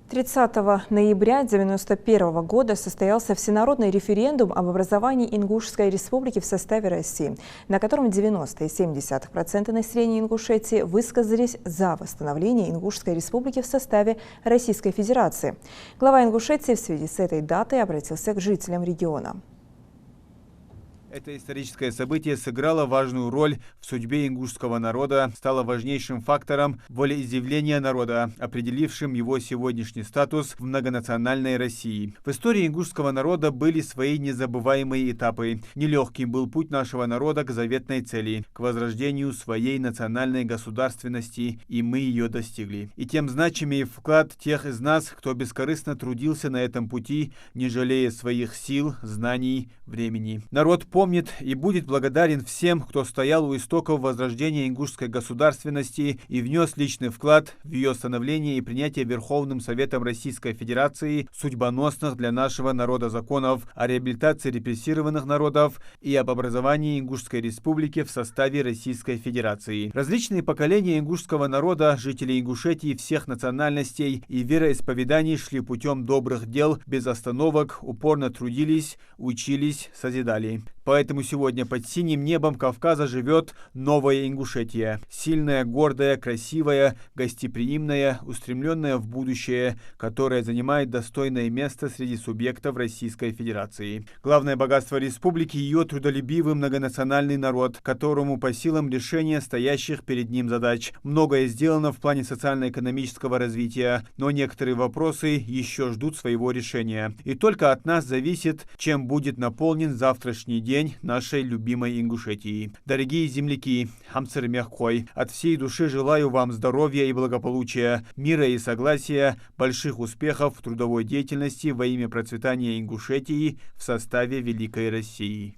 30 ноября 1991 года состоялся всенародный референдум об образовании Ингушской республики в составе России, на котором 90,7% населения Ингушетии высказались за восстановление Ингушской республики в составе Российской Федерации. Глава Ингушетии в связи с этой датой обратился к жителям региона. Это историческое событие сыграло важную роль в судьбе ингушского народа, стало важнейшим фактором волеизъявления народа, определившим его сегодняшний статус в многонациональной России. В истории ингушского народа были свои незабываемые этапы. Нелегким был путь нашего народа к заветной цели, к возрождению своей национальной государственности, и мы ее достигли. И тем значимее вклад тех из нас, кто бескорыстно трудился на этом пути, не жалея своих сил, знаний, времени. Народ помнит и будет благодарен всем, кто стоял у истоков возрождения ингушской государственности и внес личный вклад в ее становление и принятие Верховным Советом Российской Федерации судьбоносных для нашего народа законов о реабилитации репрессированных народов и об образовании Ингушской республики в составе Российской Федерации. Различные поколения ингушского народа, жителей Ингушетии всех национальностей и вероисповеданий шли путем добрых дел без остановок, упорно трудились, учились, созидали. Поэтому сегодня под синим небом Кавказа живет новая Ингушетия. Сильная, гордая, красивая, гостеприимная, устремленная в будущее, которая занимает достойное место среди субъектов Российской Федерации. Главное богатство республики – ее трудолюбивый многонациональный народ, которому по силам решения стоящих перед ним задач. Многое сделано в плане социально-экономического развития, но некоторые вопросы еще ждут своего решения. И только от нас зависит, чем будет наполнен завтрашний день нашей любимой Ингушетии. Дорогие земляки, хамцер мягкой, от всей души желаю вам здоровья и благополучия, мира и согласия, больших успехов в трудовой деятельности во имя процветания Ингушетии в составе Великой России.